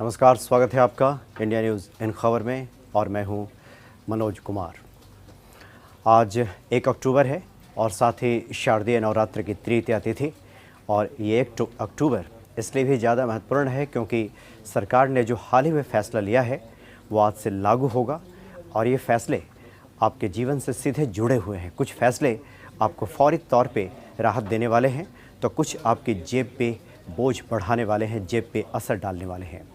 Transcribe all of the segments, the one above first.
नमस्कार, स्वागत है आपका इंडिया न्यूज़ इन खबर में और मैं हूं मनोज कुमार। आज 1 अक्टूबर है और साथ ही शारदीय नवरात्र की तृतीया तिथि। और ये 1 अक्टूबर इसलिए भी ज़्यादा महत्वपूर्ण है क्योंकि सरकार ने जो हाल ही में फ़ैसला लिया है वो आज से लागू होगा और ये फ़ैसले आपके जीवन से सीधे जुड़े हुए हैं। कुछ फ़ैसले आपको फौरी तौर पे राहत देने वाले हैं तो कुछ आपकी जेब पे बोझ बढ़ाने वाले हैं, जेब पे असर डालने वाले हैं।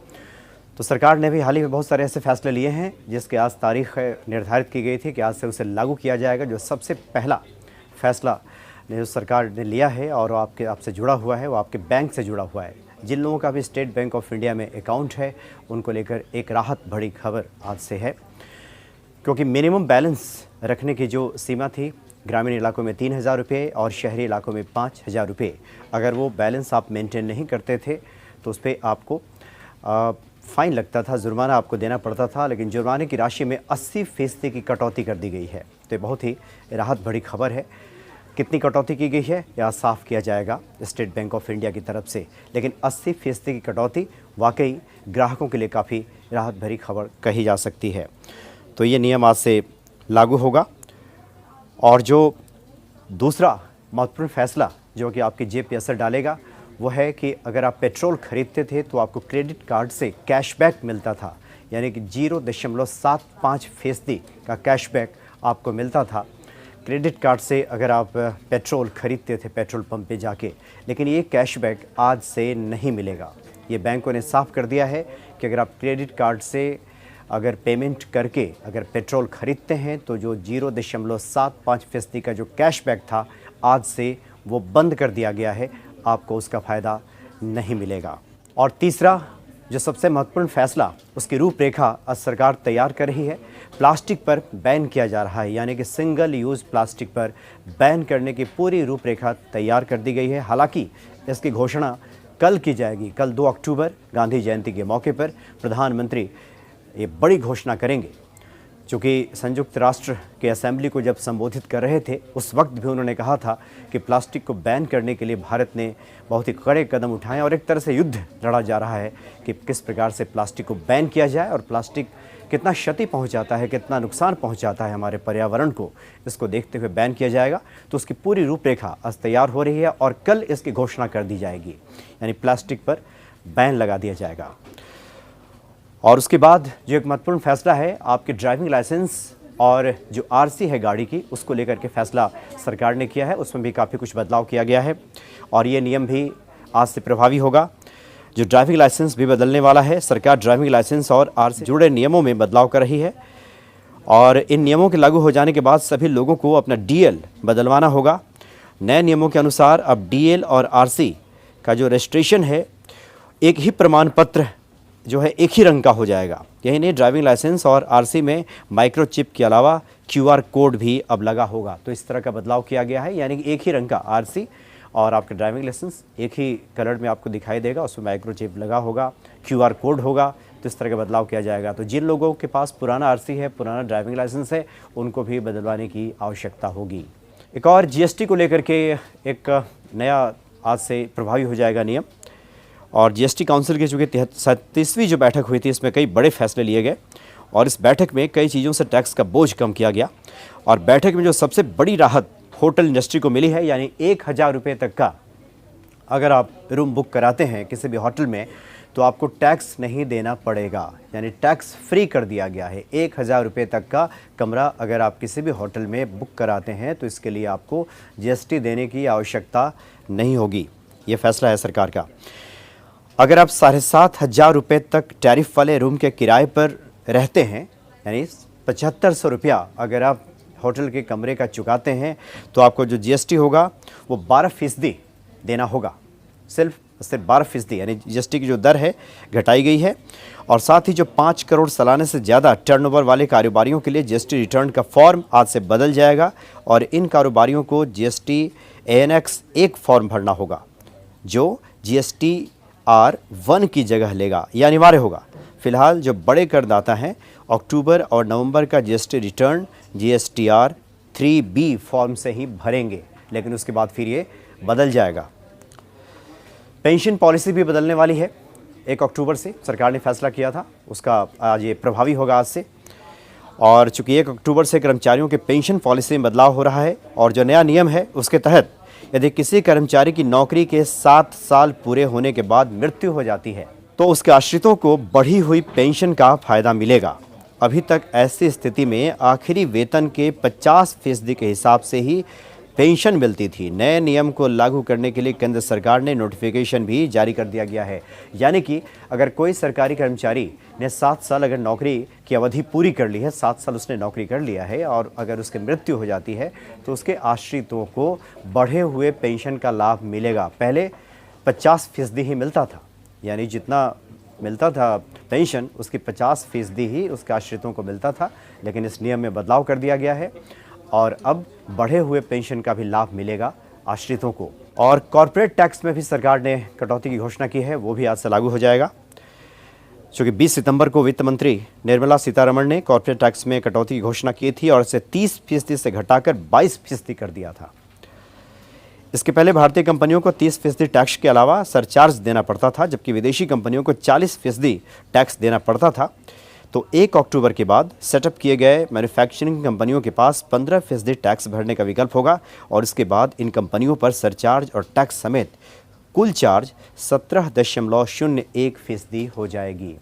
तो सरकार ने भी हाल ही में बहुत सारे ऐसे फैसले लिए हैं जिसके आज तारीख निर्धारित की गई थी कि आज से उसे लागू किया जाएगा। जो सबसे पहला फैसला जो सरकार ने लिया है और आपसे जुड़ा हुआ है वो आपके बैंक से जुड़ा हुआ है। जिन लोगों का भी स्टेट बैंक ऑफ इंडिया में अकाउंट है उनको लेकर एक राहत भरी खबर आज से है, क्योंकि मिनिमम बैलेंस रखने की जो सीमा थी ग्रामीण इलाकों में 3,000 रुपये और शहरी इलाकों में 5,000 रुपये, अगर वो बैलेंस आप मेंटेन नहीं करते थे तो उस पर आपको फ़ाइन लगता था, जुर्माना आपको देना पड़ता था। लेकिन जुर्माने की राशि में 80% की कटौती कर दी गई है। तो ये बहुत ही राहत भरी खबर है। कितनी कटौती की गई है यह साफ़ किया जाएगा स्टेट बैंक ऑफ इंडिया की तरफ से, लेकिन 80% की कटौती वाकई ग्राहकों के लिए काफ़ी राहत भरी खबर कही जा सकती है। तो ये नियम आज से लागू होगा। और जो दूसरा महत्वपूर्ण फैसला जो कि आपकी जेब पे असर डालेगा वो है कि अगर आप पेट्रोल खरीदते थे तो आपको क्रेडिट कार्ड से कैशबैक मिलता था, यानी कि 0.75% का कैशबैक आपको मिलता था क्रेडिट कार्ड से अगर आप पेट्रोल खरीदते थे पेट्रोल पंप पे जाके। लेकिन ये कैशबैक आज से नहीं मिलेगा। ये बैंकों ने साफ कर दिया है कि अगर आप क्रेडिट कार्ड से अगर पेमेंट करके अगर पेट्रोल खरीदते हैं तो जो 0.75% का जो कैशबैक था आज से वो बंद कर दिया गया है, आपको उसका फ़ायदा नहीं मिलेगा। और तीसरा जो सबसे महत्वपूर्ण फैसला उसकी रूपरेखा आज सरकार तैयार कर रही है। प्लास्टिक पर बैन किया जा रहा है, यानी कि सिंगल यूज़ प्लास्टिक पर बैन करने की पूरी रूपरेखा तैयार कर दी गई है। हालांकि इसकी घोषणा कल की जाएगी। कल 2 अक्टूबर गांधी जयंती के मौके पर प्रधानमंत्री ये बड़ी घोषणा करेंगे। चूँकि संयुक्त राष्ट्र के असेंबली को जब संबोधित कर रहे थे उस वक्त भी उन्होंने कहा था कि प्लास्टिक को बैन करने के लिए भारत ने बहुत ही कड़े कदम उठाए और एक तरह से युद्ध लड़ा जा रहा है कि किस प्रकार से प्लास्टिक को बैन किया जाए और प्लास्टिक कितना क्षति पहुंचाता है, कितना नुकसान पहुंचाता है हमारे पर्यावरण को, इसको देखते हुए बैन किया जाएगा। तो उसकी पूरी रूपरेखा आज तैयार हो रही है और कल इसकी घोषणा कर दी जाएगी, यानी प्लास्टिक पर बैन लगा दिया जाएगा। और उसके बाद जो एक महत्वपूर्ण फैसला है आपके ड्राइविंग लाइसेंस और जो आरसी है गाड़ी की उसको लेकर के फैसला सरकार ने किया है। उसमें भी काफ़ी कुछ बदलाव किया गया है और ये नियम भी आज से प्रभावी होगा। जो ड्राइविंग लाइसेंस भी बदलने वाला है। सरकार ड्राइविंग लाइसेंस और आरसी जुड़े नियमों में बदलाव कर रही है और इन नियमों के लागू हो जाने के बाद सभी लोगों को अपना डीएल बदलवाना होगा। नए नियमों के अनुसार अब डीएल और आरसी का जो रजिस्ट्रेशन है एक ही प्रमाण पत्र जो है एक ही रंग का हो जाएगा। यही नहीं, ड्राइविंग लाइसेंस और आरसी में माइक्रोचिप के अलावा क्यूआर कोड भी अब लगा होगा। तो इस तरह का बदलाव किया गया है, यानी कि एक ही रंग का आरसी और आपका ड्राइविंग लाइसेंस एक ही कलर में आपको दिखाई देगा, उसमें माइक्रोचिप लगा होगा, क्यूआर कोड होगा। तो इस तरह का बदलाव किया जाएगा। तो जिन लोगों के पास पुराना आरसी है, पुराना ड्राइविंग लाइसेंस है, उनको भी बदलवाने की आवश्यकता होगी। एक और जीएसटी को लेकर के एक नया आज से प्रभावी हो जाएगा नियम। और जीएसटी काउंसिल की चूँकि 37वीं जो बैठक हुई थी इसमें कई बड़े फैसले लिए गए और इस बैठक में कई चीज़ों से टैक्स का बोझ कम किया गया। और बैठक में जो सबसे बड़ी राहत होटल इंडस्ट्री को मिली है, यानी 1,000 रुपये तक का अगर आप रूम बुक कराते हैं किसी भी होटल में तो आपको टैक्स नहीं देना पड़ेगा, यानी टैक्स फ्री कर दिया गया है। 1,000 रुपये तक का कमरा अगर आप किसी भी होटल में बुक कराते हैं तो इसके लिए आपको जीएसटी देने की आवश्यकता नहीं होगी। ये फैसला है सरकार का। अगर आप 7,500 रुपये तक टैरिफ वाले रूम के किराए पर रहते हैं, यानी 7,500 रुपया अगर आप होटल के कमरे का चुकाते हैं तो आपको जो जीएसटी होगा वो 12% देना होगा। सिर्फ 12%, यानी जीएसटी की जो दर है घटाई गई है। और साथ ही जो 5 करोड़ सालाने से ज़्यादा टर्नओवर वाले कारोबारियों के लिए जीएसटी रिटर्न का फॉर्म आज से बदल जाएगा और इन कारोबारियों को जीएसटी ANX 1 फॉर्म भरना होगा जो GSTR 1 की जगह लेगा। यह अनिवार्य होगा। फिलहाल जो बड़े करदाता हैं अक्टूबर और नवंबर का GST return GSTR 3B form से ही भरेंगे, लेकिन उसके बाद फिर ये बदल जाएगा। पेंशन पॉलिसी भी बदलने वाली है। 1 अक्टूबर से सरकार ने फैसला किया था, उसका आज ये प्रभावी होगा आज से। और चूंकि 1 अक्टूबर से कर्मचारियों के पेंशन पॉलिसी में बदलाव हो रहा है और जो नया नियम है उसके तहत यदि किसी कर्मचारी की नौकरी के 7 साल पूरे होने के बाद मृत्यु हो जाती है तो उसके आश्रितों को बढ़ी हुई पेंशन का फायदा मिलेगा। अभी तक ऐसी स्थिति में आखिरी वेतन के 50% के हिसाब से ही पेंशन मिलती थी। नए नियम को लागू करने के लिए केंद्र सरकार ने नोटिफिकेशन भी जारी कर दिया गया है। यानी कि अगर कोई सरकारी कर्मचारी ने 7 साल अगर नौकरी की अवधि पूरी कर ली है, 7 साल उसने नौकरी कर लिया है और अगर उसकी मृत्यु हो जाती है तो उसके आश्रितों को बढ़े हुए पेंशन का लाभ मिलेगा। पहले 50% ही मिलता था, यानी जितना मिलता था पेंशन उसकी 50% ही उसके आश्रितों को मिलता था, लेकिन इस नियम में बदलाव कर दिया गया है और अब बढ़े हुए पेंशन का भी लाभ मिलेगा आश्रितों को। और कॉर्पोरेट टैक्स में भी सरकार ने कटौती की घोषणा की है, वो भी आज से लागू हो जाएगा। चूँकि 20 सितंबर को वित्त मंत्री निर्मला सीतारमण ने कॉर्पोरेट टैक्स में कटौती की घोषणा की थी और इसे 30% से घटाकर 22% कर दिया था। इसके पहले भारतीय कंपनियों को 30% टैक्स के अलावा सरचार्ज देना पड़ता था, जबकि विदेशी कंपनियों को 40% टैक्स देना पड़ता था। तो 1 अक्टूबर के बाद सेटअप किए गए मैन्युफैक्चरिंग कंपनियों के पास 15% टैक्स भरने का विकल्प होगा और इसके बाद इन कंपनियों पर सरचार्ज और टैक्स समेत कुल चार्ज 17.01% हो जाएगी।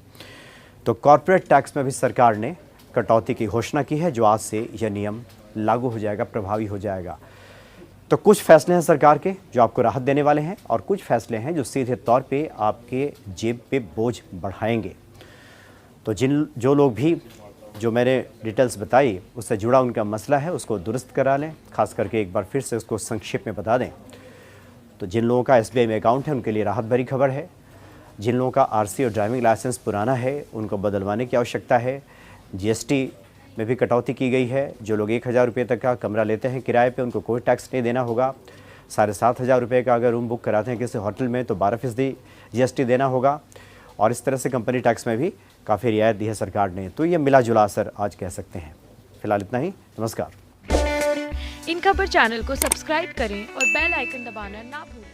तो कॉर्पोरेट टैक्स में भी सरकार ने कटौती की घोषणा की है, जो आज से यह नियम लागू हो जाएगा, प्रभावी हो जाएगा। तो कुछ फैसले हैं सरकार के जो आपको राहत देने वाले हैं और कुछ फैसले हैं जो सीधे तौर पे आपके जेब पे बोझ बढ़ाएंगे। तो जो लोग भी जो मैंने डिटेल्स बताई उससे जुड़ा उनका मसला है उसको दुरुस्त करा लें। खास करके एक बार फिर से उसको संक्षेप में बता दें तो जिन लोगों का SBI में अकाउंट है उनके लिए राहत भरी खबर है। जिन लोगों का RC और ड्राइविंग लाइसेंस पुराना है उनको बदलवाने की आवश्यकता है। GST में भी कटौती की गई है। जो लोग 1000 रुपये तक का कमरा लेते हैं किराए पे उनको कोई टैक्स नहीं देना होगा। 7,500 रुपये का अगर रूम बुक कराते हैं किसी होटल में तो 12% GST देना होगा। और इस तरह से कंपनी टैक्स में भी काफ़ी रियायत दी है सरकार ने। तो ये मिला जुला असर आज कह सकते हैं। फिलहाल इतना ही, नमस्कार। इन खबर चैनल को सब्सक्राइब करें और बेल आइकन दबाना ना भूलें।